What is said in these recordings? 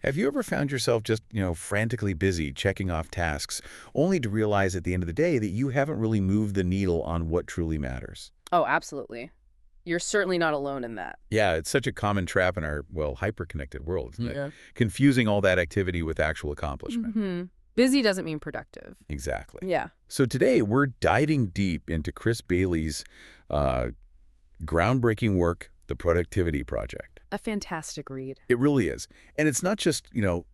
Have you ever found yourself just, frantically busy checking off tasks, only to realize at the end of the day that you haven't really moved the needle on what truly matters? Oh, absolutely. You're certainly not alone in that. Yeah, it's such a common trap in our, hyper-connected world, isn't it? Yeah. Confusing all that activity with actual accomplishment. Busy doesn't mean productive. Exactly. Yeah. So today we're diving deep into Chris Bailey's uh, groundbreaking work, The Productivity Project. A fantastic read. It really is. And it's not just,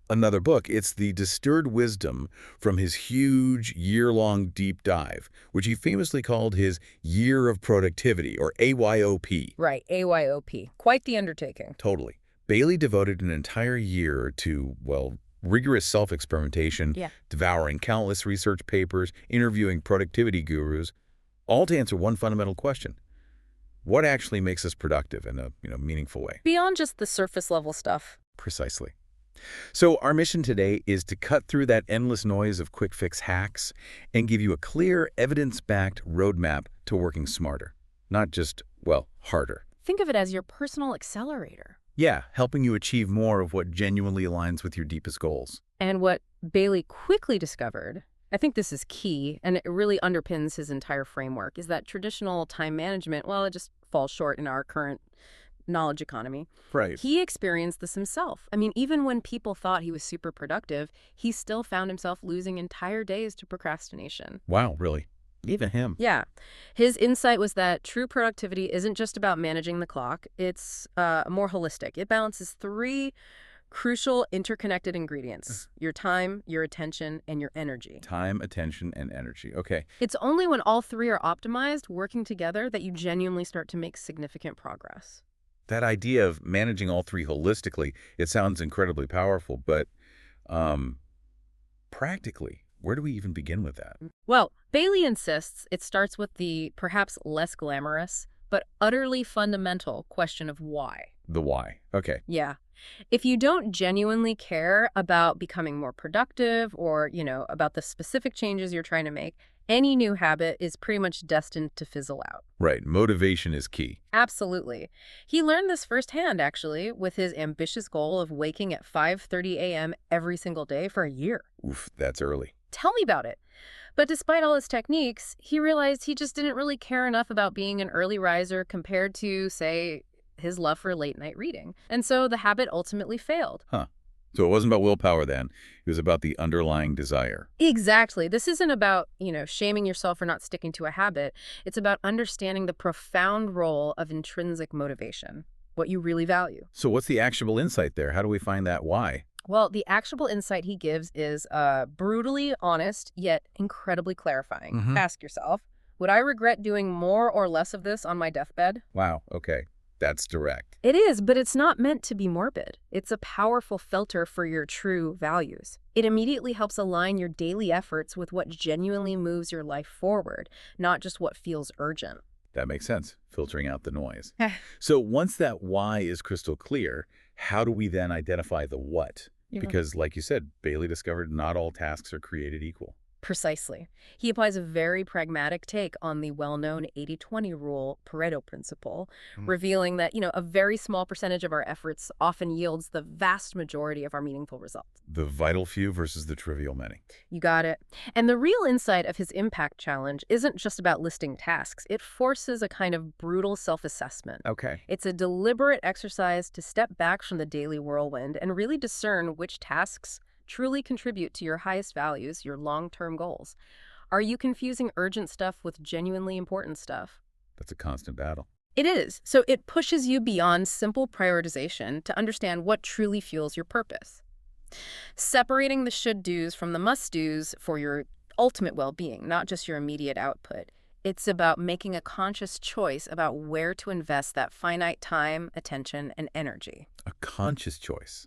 another book. It's the distilled wisdom from his huge year-long deep dive, which he famously called his Year of Productivity, or AYOP. Right, AYOP. Quite the undertaking. Totally. Bailey devoted an entire year to, rigorous self-experimentation, Yeah. devouring countless research papers, interviewing productivity gurus, all to answer one fundamental question. What actually makes us productive in a meaningful way? Beyond just the surface level stuff. Precisely. So our mission today is to cut through that endless noise of quick fix hacks and give you a clear, evidence-backed roadmap to working smarter, not just, harder. Think of it as your personal accelerator. Yeah, helping you achieve more of what genuinely aligns with your deepest goals. And what Bailey quickly discovered, I think this is key, and it really underpins his entire framework, is that traditional time management, it just falls short in our current knowledge economy. Right. He experienced this himself. I mean, even when people thought he was super productive, he still found himself losing entire days to procrastination. Wow, really? Even him? Yeah. His insight was that true productivity isn't just about managing the clock. It's more holistic. It balances three crucial interconnected ingredients: your time, your attention, and your energy. Time, attention, and energy. Okay. It's only when all three are optimized, working together, that you genuinely start to make significant progress. That idea of managing all three holistically, it sounds incredibly powerful, but practically, where do we even begin with that? Well, Bailey insists it starts with the perhaps less glamorous, but utterly fundamental question of why. The why. Okay. Yeah. If you don't genuinely care about becoming more productive or, about the specific changes you're trying to make, any new habit is pretty much destined to fizzle out. Right. Motivation is key. Absolutely. He learned this firsthand, actually, with his ambitious goal of waking at 5:30 a.m. every single day for a year. Oof, that's early. Tell me about it. But despite all his techniques, he realized he just didn't really care enough about being an early riser compared to, say, his love for late-night reading. And so the habit ultimately failed. Huh. So it wasn't about willpower then. It was about the underlying desire. Exactly. This isn't about, shaming yourself for not sticking to a habit. It's about understanding the profound role of intrinsic motivation, what you really value. So what's the actionable insight there? How do we find that why? Well, the actionable insight he gives is brutally honest, yet incredibly clarifying. Ask yourself, would I regret doing more or less of this on my deathbed? Wow. Okay. That's direct. It is, but it's not meant to be morbid. It's a powerful filter for your true values. It immediately helps align your daily efforts with what genuinely moves your life forward, not just what feels urgent. That makes sense, filtering out the noise. So once that why is crystal clear, how do we then identify the what? Yeah. Because like you said, Bailey discovered not all tasks are created equal. Precisely. He applies a very pragmatic take on the well-known 80-20 rule, Pareto principle, revealing that, a very small percentage of our efforts often yields the vast majority of our meaningful results. The vital few versus the trivial many. You got it. And the real insight of his impact challenge isn't just about listing tasks. It forces a kind of brutal self-assessment. Okay. It's a deliberate exercise to step back from the daily whirlwind and really discern which tasks truly contribute to your highest values, your long-term goals. Are you confusing urgent stuff with genuinely important stuff? That's a constant battle. It is. So it pushes you beyond simple prioritization to understand what truly fuels your purpose. Separating the should-dos from the must-dos for your ultimate well-being, not just your immediate output. It's about making a conscious choice about where to invest that finite time, attention, and energy. A conscious choice.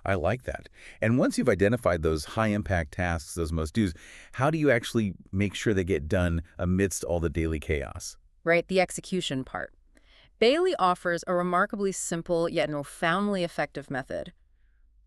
I like that. And once you've identified those high-impact tasks, those must-dos, how do you actually make sure they get done amidst all the daily chaos? Right, the execution part. Bailey offers a remarkably simple yet profoundly effective method.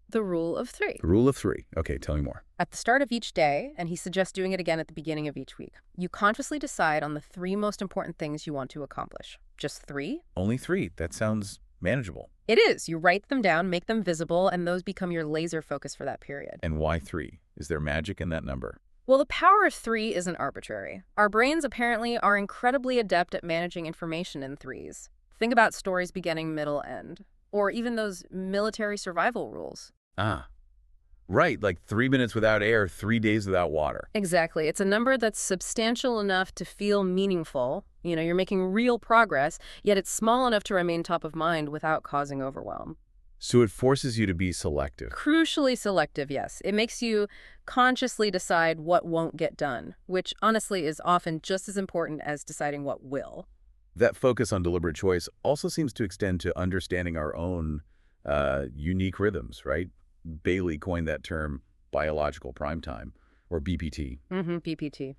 The rule of three. The rule of three. Okay, tell me more. At the start of each day, and he suggests doing it again at the beginning of each week, you consciously decide on the three most important things you want to accomplish. Just three? Only three. That sounds manageable. It is. You write them down, make them visible, and those become your laser focus for that period. And why 3? Is there magic in that number? Well, the power of 3 isn't arbitrary. Our brains apparently are incredibly adept at managing information in threes. Think about stories beginning, middle, end. Or even those military survival rules. Ah, right, like 3 minutes without air, 3 days without water. Exactly. It's a number that's substantial enough to feel meaningful. You're making real progress, yet it's small enough to remain top of mind without causing overwhelm. So it forces you to be selective. Crucially selective, yes. It makes you consciously decide what won't get done, which honestly is often just as important as deciding what will. That focus on deliberate choice also seems to extend to understanding our own unique rhythms, right? Bailey coined that term biological prime time, or BPT. BPT.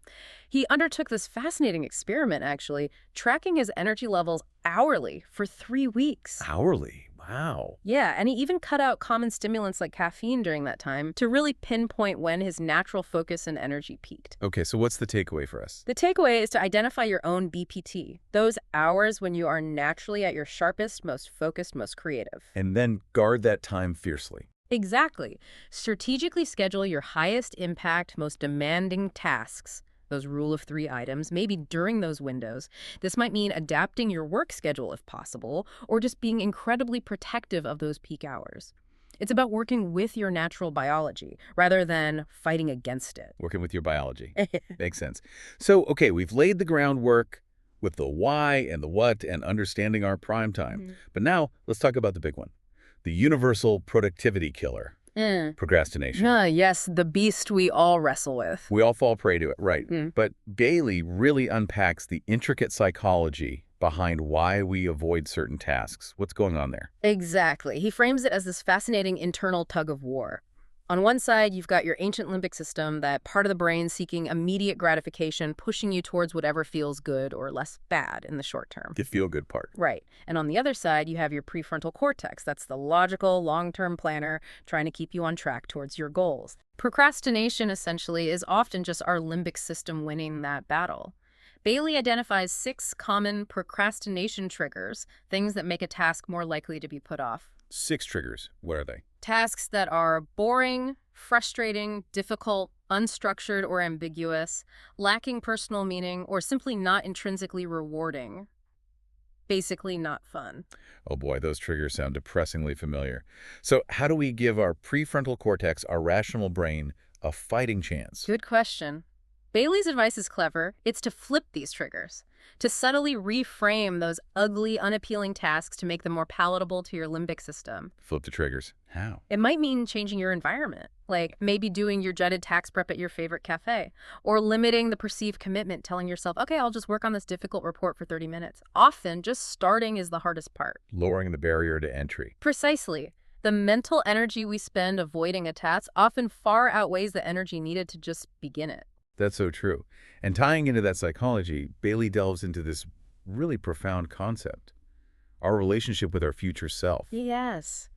He undertook this fascinating experiment, actually, tracking his energy levels hourly for 3 weeks. Hourly? Wow. Yeah, and he even cut out common stimulants like caffeine during that time to really pinpoint when his natural focus and energy peaked. Okay, so what's the takeaway for us? The takeaway is to identify your own BPT, those hours when you are naturally at your sharpest, most focused, most creative. And then guard that time fiercely. Exactly. Strategically schedule your highest impact, most demanding tasks, those rule of 3 items, maybe during those windows. This might mean adapting your work schedule if possible, or just being incredibly protective of those peak hours. It's about working with your natural biology rather than fighting against it. Working with your biology. Makes sense. So, okay, we've laid the groundwork with the why and the what and understanding our prime time. But now let's talk about the big one, the universal productivity killer. Procrastination. Yes, the beast we all wrestle with. We all fall prey to it, right. But Bailey really unpacks the intricate psychology behind why we avoid certain tasks. What's going on there? Exactly. He frames it as this fascinating internal tug of war. On one side, you've got your ancient limbic system, that part of the brain seeking immediate gratification, pushing you towards whatever feels good or less bad in the short term. The feel-good part. Right. And on the other side, you have your prefrontal cortex. That's the logical, long-term planner trying to keep you on track towards your goals. Procrastination, essentially, is often just our limbic system winning that battle. Bailey identifies 6 common procrastination triggers, things that make a task more likely to be put off. 6 triggers. What are they? Tasks that are boring, frustrating, difficult, unstructured or ambiguous, lacking personal meaning, or simply not intrinsically rewarding. Basically not fun. Oh boy, those triggers sound depressingly familiar. So how do we give our prefrontal cortex, our rational brain, a fighting chance? Good question. Bailey's advice is clever. It's to flip these triggers, to subtly reframe those ugly, unappealing tasks to make them more palatable to your limbic system. Flip the triggers. How? It might mean changing your environment, like maybe doing your dreaded tax prep at your favorite cafe, or limiting the perceived commitment, telling yourself, okay, I'll just work on this difficult report for 30 minutes. Often, just starting is the hardest part. Lowering the barrier to entry. Precisely. The mental energy we spend avoiding a task often far outweighs the energy needed to just begin it. That's so true. And tying into that psychology, Bailey delves into this really profound concept, our relationship with our future self. Yes.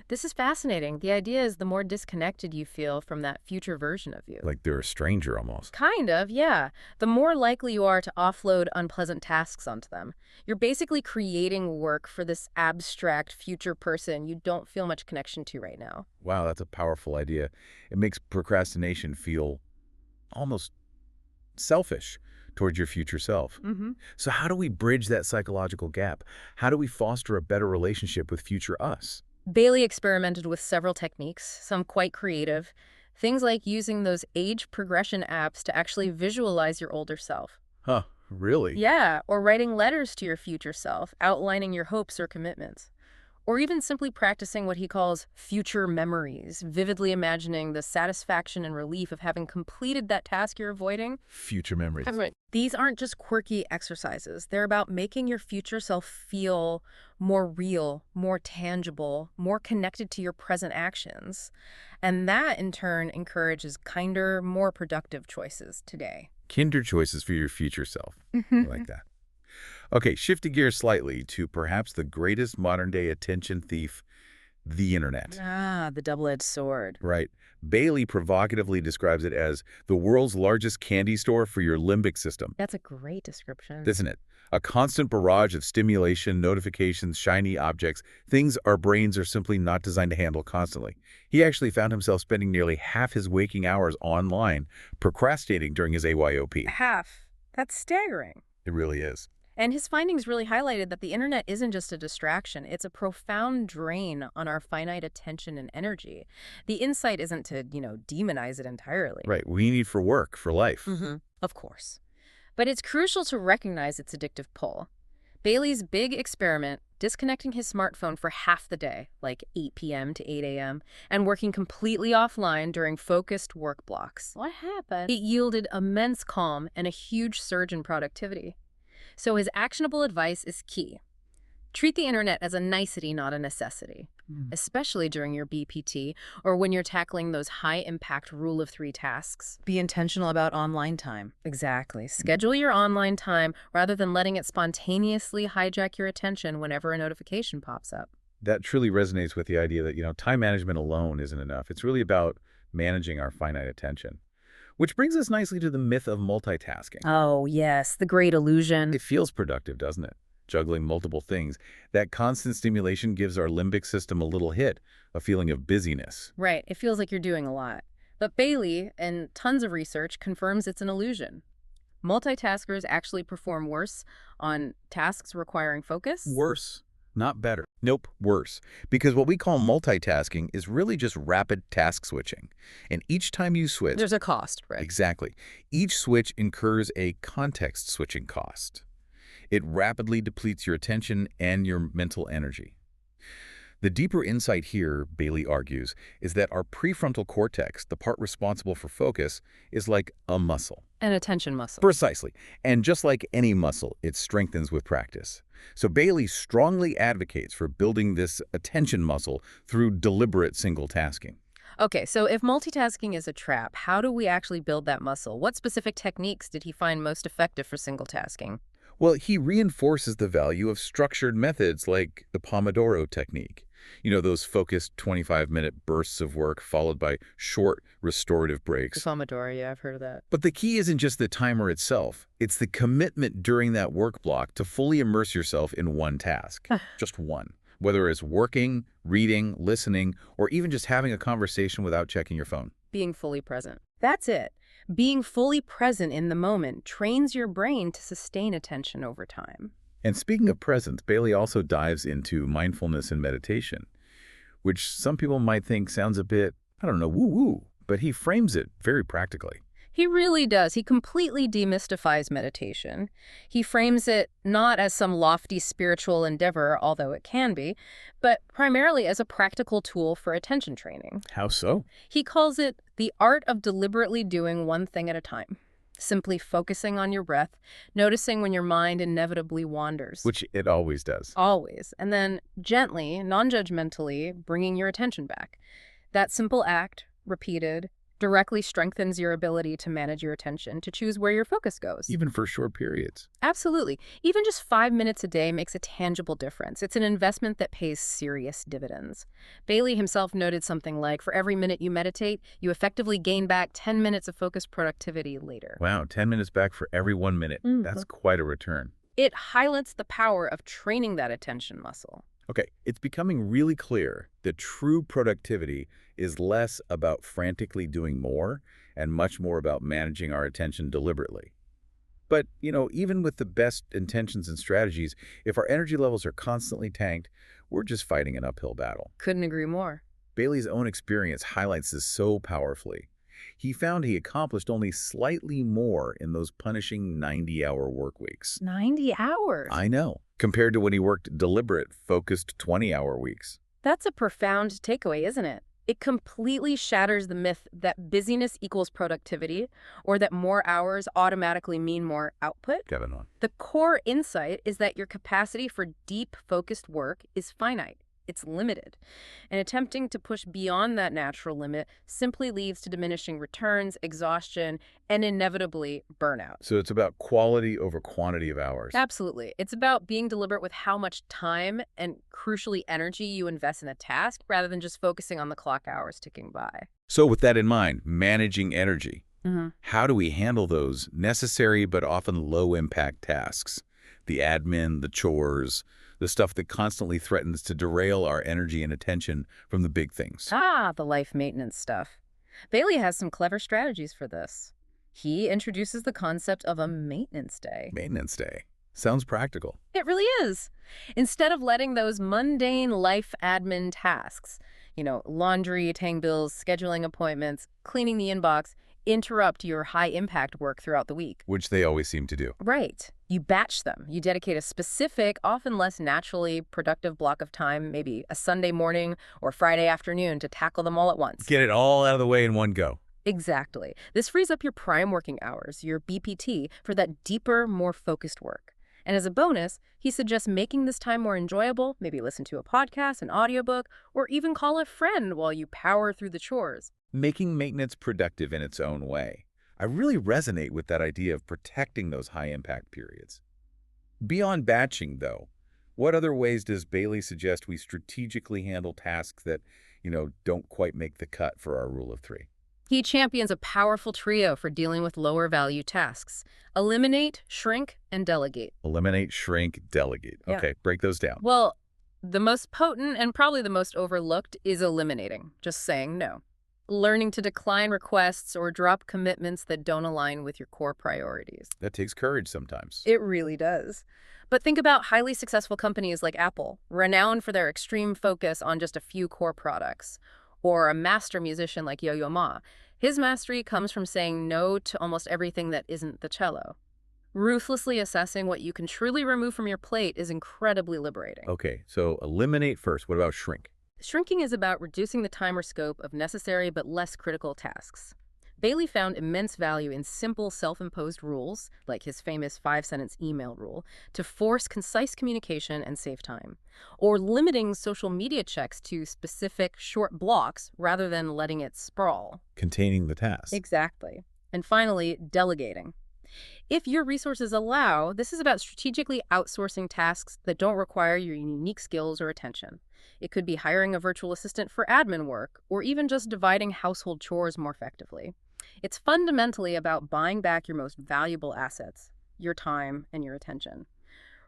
This is fascinating. The idea is the more disconnected you feel from that future version of you. Like they're a stranger almost. Kind of, yeah. The more likely you are to offload unpleasant tasks onto them. You're basically creating work for this abstract future person you don't feel much connection to right now. Wow, that's a powerful idea. It makes procrastination feel almost selfish towards your future self. So how do we bridge that psychological gap? How do we foster a better relationship with future us? Bailey experimented with several techniques, some quite creative. Things like using those age progression apps to actually visualize your older self. Huh, really? Yeah, or writing letters to your future self, outlining your hopes or commitments. Or even simply practicing what he calls future memories, vividly imagining the satisfaction and relief of having completed that task you're avoiding. Future memories. These aren't just quirky exercises. They're about making your future self feel more real, more tangible, more connected to your present actions. And that, in turn, encourages kinder, more productive choices today. Kinder choices for your future self. I like that. Okay, shifting gears slightly to perhaps the greatest modern-day attention thief, the internet. Ah, the double-edged sword. Right. Bailey provocatively describes it as the world's largest candy store for your limbic system. That's a great description. Isn't it? A constant barrage of stimulation, notifications, shiny objects, things our brains are simply not designed to handle constantly. He actually found himself spending nearly half his waking hours online, procrastinating during his AYOP. Half. That's staggering. It really is. And his findings really highlighted that the internet isn't just a distraction, it's a profound drain on our finite attention and energy. The insight isn't to, demonize it entirely. Right, we need for work, for life. Of course. But it's crucial to recognize its addictive pull. Bailey's big experiment, disconnecting his smartphone for half the day, like 8 p.m. to 8 a.m., and working completely offline during focused work blocks. What happened? It yielded immense calm and a huge surge in productivity. So his actionable advice is key. Treat the internet as a nicety, not a necessity, especially during your BPT or when you're tackling those high-impact rule-of-3 tasks. Be intentional about online time. Exactly. Schedule your online time rather than letting it spontaneously hijack your attention whenever a notification pops up. That truly resonates with the idea that, time management alone isn't enough. It's really about managing our finite attention. Which brings us nicely to the myth of multitasking. Oh, yes, the great illusion. It feels productive, doesn't it? Juggling multiple things. That constant stimulation gives our limbic system a little hit, a feeling of busyness. Right, it feels like you're doing a lot. But Bailey, and tons of research, confirms it's an illusion. Multitaskers actually perform worse on tasks requiring focus. Worse, not better. Nope, worse. Because what we call multitasking is really just rapid task switching. And each time you switch... There's a cost, right? Exactly. Each switch incurs a context switching cost. It rapidly depletes your attention and your mental energy. The deeper insight here, Bailey argues, is that our prefrontal cortex, the part responsible for focus, is like a muscle. An attention muscle. Precisely. And just like any muscle, it strengthens with practice. So Bailey strongly advocates for building this attention muscle through deliberate single tasking. Okay, so if multitasking is a trap, how do we actually build that muscle? What specific techniques did he find most effective for single tasking? Well, he reinforces the value of structured methods like the Pomodoro technique. Those focused 25-minute bursts of work followed by short restorative breaks. Pomodoro, yeah, I've heard of that. But the key isn't just the timer itself. It's the commitment during that work block to fully immerse yourself in one task. Just one. Whether it's working, reading, listening, or even just having a conversation without checking your phone. Being fully present. That's it. Being fully present in the moment trains your brain to sustain attention over time. And speaking of presence, Bailey also dives into mindfulness and meditation, which some people might think sounds a bit, woo-woo, but he frames it very practically. He really does. He completely demystifies meditation. He frames it not as some lofty spiritual endeavor, although it can be, but primarily as a practical tool for attention training. How so? He calls it the art of deliberately doing one thing at a time. Simply focusing on your breath, noticing when your mind inevitably wanders. Which it always does. Always. And then gently, non-judgmentally, bringing your attention back. That simple act, repeated, directly strengthens your ability to manage your attention, to choose where your focus goes. Even for short periods. Absolutely. Even just 5 minutes a day makes a tangible difference. It's an investment that pays serious dividends. Bailey himself noted something like, for every minute you meditate, you effectively gain back 10 minutes of focused productivity later. Wow, 10 minutes back for every 1 minute. That's quite a return. It highlights the power of training that attention muscle. Okay, it's becoming really clear that true productivity is less about frantically doing more and much more about managing our attention deliberately. But, even with the best intentions and strategies, if our energy levels are constantly tanked, we're just fighting an uphill battle. Couldn't agree more. Bailey's own experience highlights this so powerfully. He found he accomplished only slightly more in those punishing 90-hour work weeks. 90 hours? I know, compared to when he worked deliberate, focused 20-hour weeks. That's a profound takeaway, isn't it? It completely shatters the myth that busyness equals productivity or that more hours automatically mean more output. Kevin on. The core insight is that your capacity for deep, focused work is finite. It's limited. And attempting to push beyond that natural limit simply leads to diminishing returns, exhaustion, and inevitably burnout. So it's about quality over quantity of hours. Absolutely. It's about being deliberate with how much time and, crucially, energy you invest in a task rather than just focusing on the clock hours ticking by. So with that in mind, managing energy. How do we handle those necessary but often low-impact tasks? The admin, the chores, the stuff that constantly threatens to derail our energy and attention from the big things. Ah, the life maintenance stuff. Bailey has some clever strategies for this. He introduces the concept of a maintenance day. Maintenance day. Sounds practical. It really is. Instead of letting those mundane life admin tasks, laundry, paying bills, scheduling appointments, cleaning the inbox, interrupt your high-impact work throughout the week. Which they always seem to do. Right. You batch them. You dedicate a specific, often less naturally productive block of time, maybe a Sunday morning or Friday afternoon, to tackle them all at once. Get it all out of the way in one go. Exactly. This frees up your prime working hours, your BPT, for that deeper, more focused work. And as a bonus, he suggests making this time more enjoyable, maybe listen to a podcast, an audiobook, or even call a friend while you power through the chores. Making maintenance productive in its own way. I really resonate with that idea of protecting those high-impact periods. Beyond batching, though, what other ways does Bailey suggest we strategically handle tasks that, don't quite make the cut for our rule of three? He champions a powerful trio for dealing with lower-value tasks. Eliminate, shrink, and delegate. Eliminate, shrink, delegate. Yeah. Okay, break those down. Well, the most potent and probably the most overlooked is eliminating, just saying no. Learning to decline requests or drop commitments that don't align with your core priorities. That takes courage sometimes. It really does. But think about highly successful companies like Apple, renowned for their extreme focus on just a few core products. Or a master musician like Yo-Yo Ma. His mastery comes from saying no to almost everything that isn't the cello. Ruthlessly assessing what you can truly remove from your plate is incredibly liberating. Okay, so eliminate first. What about shrink? Shrinking is about reducing the time or scope of necessary but less critical tasks. Bailey found immense value in simple self-imposed rules, like his famous 5-sentence email rule, to force concise communication and save time, or limiting social media checks to specific short blocks rather than letting it sprawl. Containing the task. Exactly. And finally, delegating. If your resources allow, this is about strategically outsourcing tasks that don't require your unique skills or attention. It could be hiring a virtual assistant for admin work, or even just dividing household chores more effectively. It's fundamentally about buying back your most valuable assets, your time and your attention,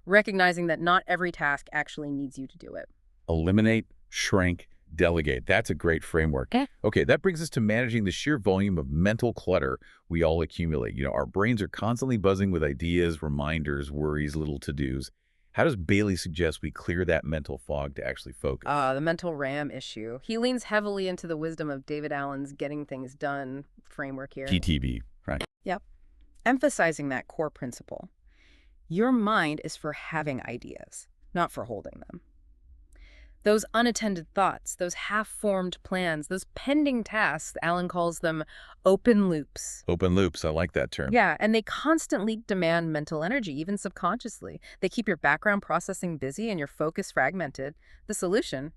recognizing that not every task actually needs you to do it. Eliminate, shrink, delegate. That's a great framework. Okay, that brings us to managing the sheer volume of mental clutter we all accumulate. Our brains are constantly buzzing with ideas, reminders, worries, little to-dos. How does Bailey suggest we clear that mental fog to actually focus? The mental RAM issue. He leans heavily into the wisdom of David Allen's getting things done framework here. GTB, right? Yep. Emphasizing that core principle. Your mind is for having ideas, not for holding them. Those unattended thoughts, those half-formed plans, those pending tasks, Allen calls them open loops. Open loops, I like that term. Yeah, and they constantly demand mental energy, even subconsciously. They keep your background processing busy and your focus fragmented. The solution?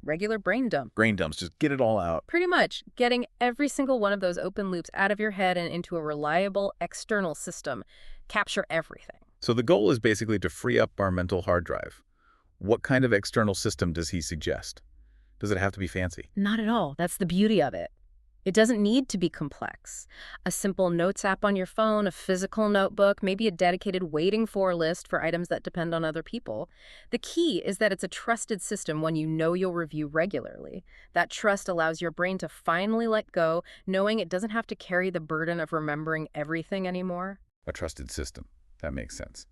Regular brain dump. Brain dumps, just get it all out. Pretty much. Getting every single one of those open loops out of your head and into a reliable external system. Capture everything. So the goal is basically to free up our mental hard drive. What kind of external system does he suggest? Does it have to be fancy? Not at all. That's the beauty of it. It doesn't need to be complex. A simple notes app on your phone, a physical notebook, maybe a dedicated waiting for list for items that depend on other people. The key is that it's a trusted system, one you know you'll review regularly. That trust allows your brain to finally let go, knowing it doesn't have to carry the burden of remembering everything anymore. A trusted system. That makes sense.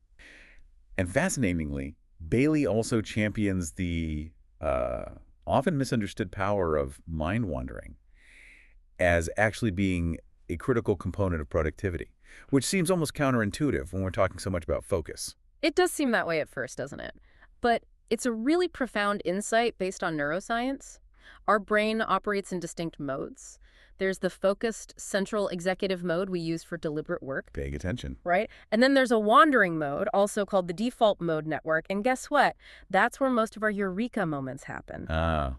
And fascinatingly, Bailey also champions the often misunderstood power of mind wandering as actually being a critical component of productivity, which seems almost counterintuitive when we're talking so much about focus. It does seem that way at first, doesn't it? But it's a really profound insight based on neuroscience. Our brain operates in distinct modes. There's the focused central executive mode we use for deliberate work. Paying attention. Right? And then there's a wandering mode, also called the default mode network. And guess what? That's where most of our eureka moments happen.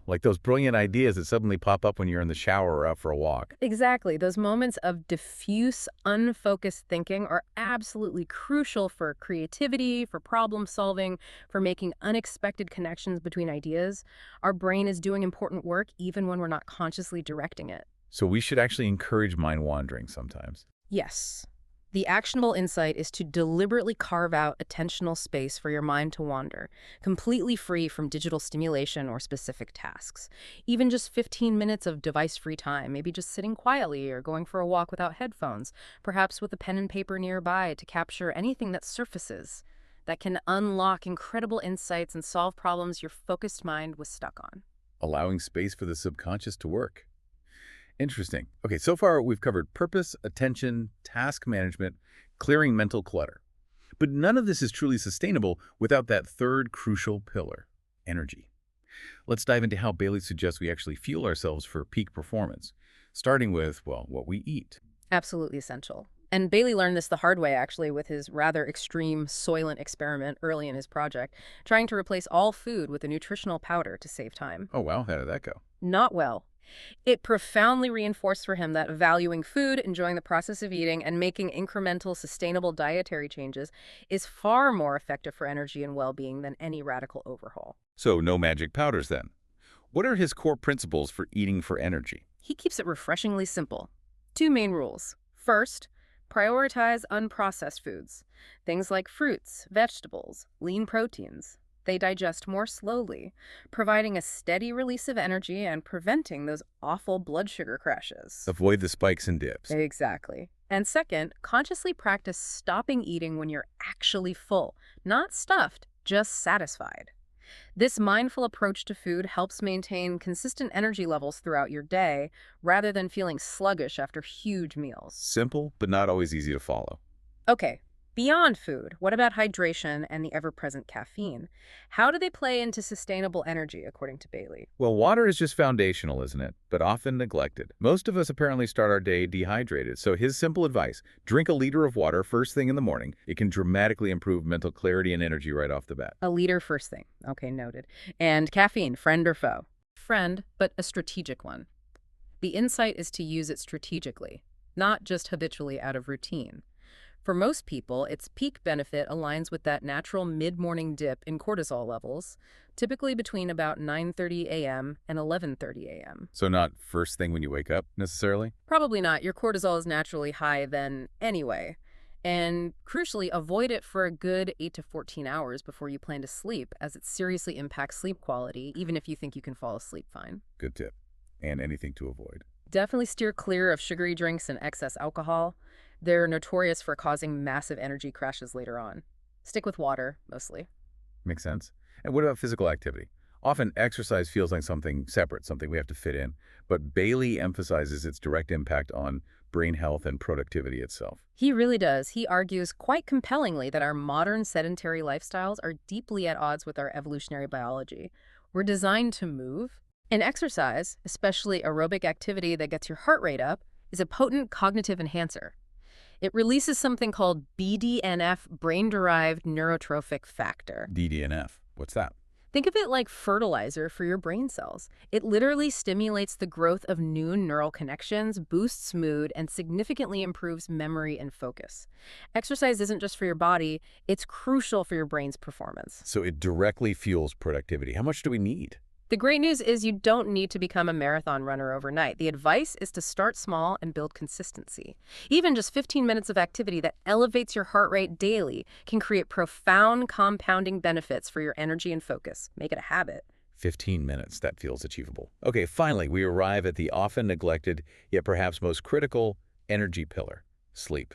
Like those brilliant ideas that suddenly pop up when you're in the shower or out for a walk. Exactly. Those moments of diffuse, unfocused thinking are absolutely crucial for creativity, for problem solving, for making unexpected connections between ideas. Our brain is doing important work even when we're not consciously directing it. So we should actually encourage mind wandering sometimes. Yes. The actionable insight is to deliberately carve out attentional space for your mind to wander, completely free from digital stimulation or specific tasks. Even just 15 minutes of device-free time, maybe just sitting quietly or going for a walk without headphones, perhaps with a pen and paper nearby to capture anything that surfaces, that can unlock incredible insights and solve problems your focused mind was stuck on. Allowing space for the subconscious to work. Interesting. Okay, so far we've covered purpose, attention, task management, clearing mental clutter. But none of this is truly sustainable without that third crucial pillar, energy. Let's dive into how Bailey suggests we actually fuel ourselves for peak performance, starting with, well, what we eat. Absolutely essential. And Bailey learned this the hard way, actually, with his rather extreme Soylent experiment early in his project, trying to replace all food with a nutritional powder to save time. Oh, wow, how did that go? Not well. It profoundly reinforced for him that valuing food, enjoying the process of eating, and making incremental, sustainable dietary changes is far more effective for energy and well-being than any radical overhaul. So no magic powders then. What are his core principles for eating for energy? He keeps it refreshingly simple. Two main rules. First, prioritize unprocessed foods. Things like fruits, vegetables, lean proteins. They digest more slowly, providing a steady release of energy and preventing those awful blood sugar crashes. Avoid the spikes and dips. Exactly. And second, consciously practice stopping eating when you're actually full, not stuffed, just satisfied. This mindful approach to food helps maintain consistent energy levels throughout your day rather than feeling sluggish after huge meals. Simple, but not always easy to follow. Okay, beyond food, what about hydration and the ever-present caffeine? How do they play into sustainable energy, according to Bailey? Well, water is just foundational, isn't it? But often neglected. Most of us apparently start our day dehydrated, so his simple advice, drink a liter of water first thing in the morning. It can dramatically improve mental clarity and energy right off the bat. A liter first thing. Okay, noted. And caffeine, friend or foe? Friend, but a strategic one. The insight is to use it strategically, not just habitually out of routine. For most people, its peak benefit aligns with that natural mid-morning dip in cortisol levels, typically between about 9:30 a.m. and 11:30 a.m. So not first thing when you wake up, necessarily? Probably not. Your cortisol is naturally high then anyway. And crucially, avoid it for a good 8 to 14 hours before you plan to sleep, as it seriously impacts sleep quality, even if you think you can fall asleep fine. Good tip. And anything to avoid. Definitely steer clear of sugary drinks and excess alcohol. They're notorious for causing massive energy crashes later on. Stick with water, mostly. Makes sense. And what about physical activity? Often exercise feels like something separate, something we have to fit in, but Bailey emphasizes its direct impact on brain health and productivity itself. He really does. He argues quite compellingly that our modern sedentary lifestyles are deeply at odds with our evolutionary biology. We're designed to move, and exercise, especially aerobic activity that gets your heart rate up, is a potent cognitive enhancer. It releases something called BDNF, brain-derived neurotrophic factor. DDNF. What's that? Think of it like fertilizer for your brain cells. It literally stimulates the growth of new neural connections, boosts mood, and significantly improves memory and focus. Exercise isn't just for your body, it's crucial for your brain's performance. So it directly fuels productivity. How much do we need? The great news is you don't need to become a marathon runner overnight. The advice is to start small and build consistency. Even just 15 minutes of activity that elevates your heart rate daily can create profound compounding benefits for your energy and focus. Make it a habit. 15 minutes. That feels achievable. Okay, finally, we arrive at the often neglected, yet perhaps most critical energy pillar, sleep.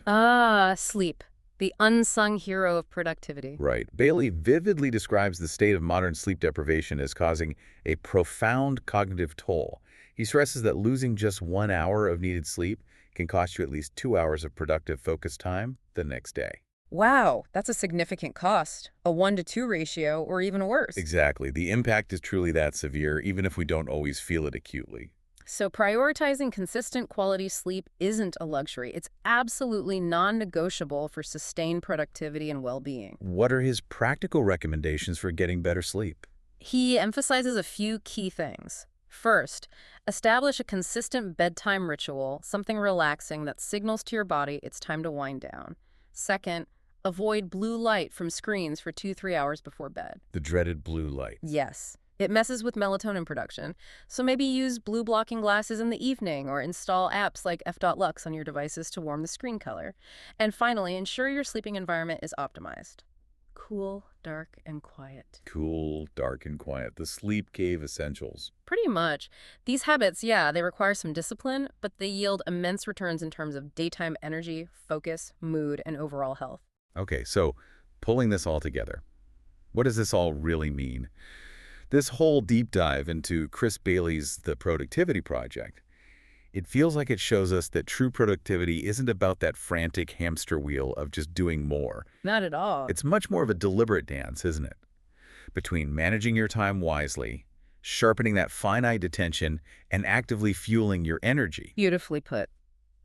Sleep. The unsung hero of productivity. Right. Bailey vividly describes the state of modern sleep deprivation as causing a profound cognitive toll. He stresses that losing just 1 hour of needed sleep can cost you at least 2 hours of productive focus time the next day. Wow, that's a significant cost. A 1-to-2 ratio, or even worse. Exactly. The impact is truly that severe, even if we don't always feel it acutely. So prioritizing consistent quality sleep isn't a luxury. It's absolutely non-negotiable for sustained productivity and well-being. What are his practical recommendations for getting better sleep? He emphasizes a few key things. First, establish a consistent bedtime ritual, something relaxing that signals to your body it's time to wind down. Second, avoid blue light from screens for 2-3 hours before bed. The dreaded blue light. Yes. It messes with melatonin production, so maybe use blue blocking glasses in the evening or install apps like f.lux on your devices to warm the screen color. And finally, ensure your sleeping environment is optimized. Cool, dark, and quiet. Cool, dark, and quiet. The sleep cave essentials. Pretty much. These habits, yeah, they require some discipline, but they yield immense returns in terms of daytime energy, focus, mood, and overall health. Okay, so pulling this all together, what does this all really mean? This whole deep dive into Chris Bailey's The Productivity Project, it feels like it shows us that true productivity isn't about that frantic hamster wheel of just doing more. Not at all. It's much more of a deliberate dance, isn't it? Between managing your time wisely, sharpening that finite attention, and actively fueling your energy. Beautifully put.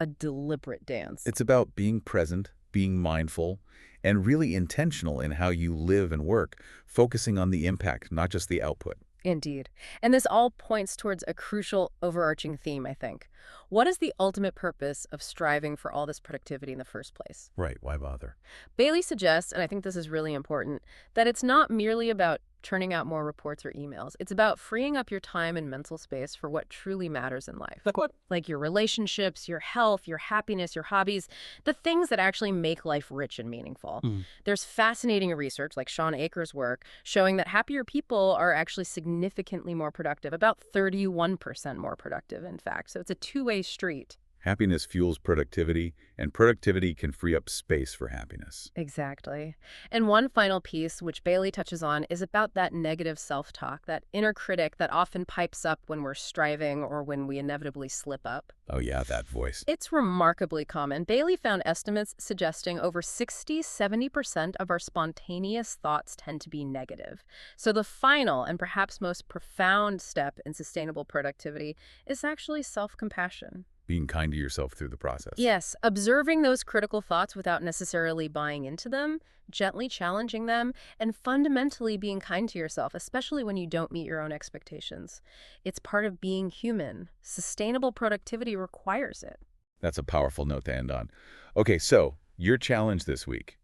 A deliberate dance. It's about being present, being mindful, and really intentional in how you live and work, focusing on the impact, not just the output. Indeed. And this all points towards a crucial overarching theme, I think. What is the ultimate purpose of striving for all this productivity in the first place? Right, why bother? Bailey suggests, and I think this is really important, that it's not merely about turning out more reports or emails. It's about freeing up your time and mental space for what truly matters in life. Like what? Like your relationships, your health, your happiness, your hobbies, the things that actually make life rich and meaningful. There's fascinating research, like Sean Akers' work, showing that happier people are actually significantly more productive, about 31% more productive, in fact. So it's a two-way street. Happiness fuels productivity, and productivity can free up space for happiness. Exactly. And one final piece, which Bailey touches on, is about that negative self-talk, that inner critic that often pipes up when we're striving or when we inevitably slip up. Oh yeah, that voice. It's remarkably common. Bailey found estimates suggesting over 60–70% of our spontaneous thoughts tend to be negative. So the final and perhaps most profound step in sustainable productivity is actually self-compassion. Being kind to yourself through the process. Yes, observing those critical thoughts without necessarily buying into them, gently challenging them, and fundamentally being kind to yourself, especially when you don't meet your own expectations. It's part of being human. Sustainable productivity requires it. That's a powerful note to end on. Okay, so your challenge this week,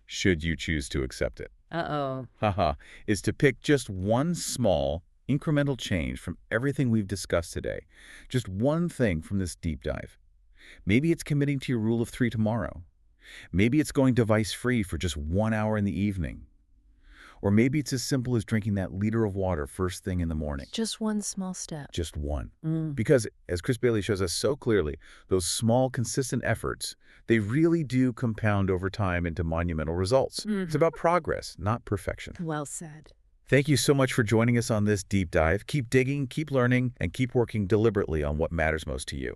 should you choose to accept it, Uh-oh. is to pick just one small, incremental change from everything we've discussed today. Just one thing from this deep dive. Maybe it's committing to your rule of 3 tomorrow. Maybe it's going device-free for just 1 hour in the evening. Or maybe it's as simple as drinking that liter of water first thing in the morning. Just one small step. Just one. Because, as Chris Bailey shows us so clearly, those small, consistent efforts, they really do compound over time into monumental results. It's about progress, not perfection. Well said. Thank you so much for joining us on this deep dive. Keep digging, keep learning, and keep working deliberately on what matters most to you.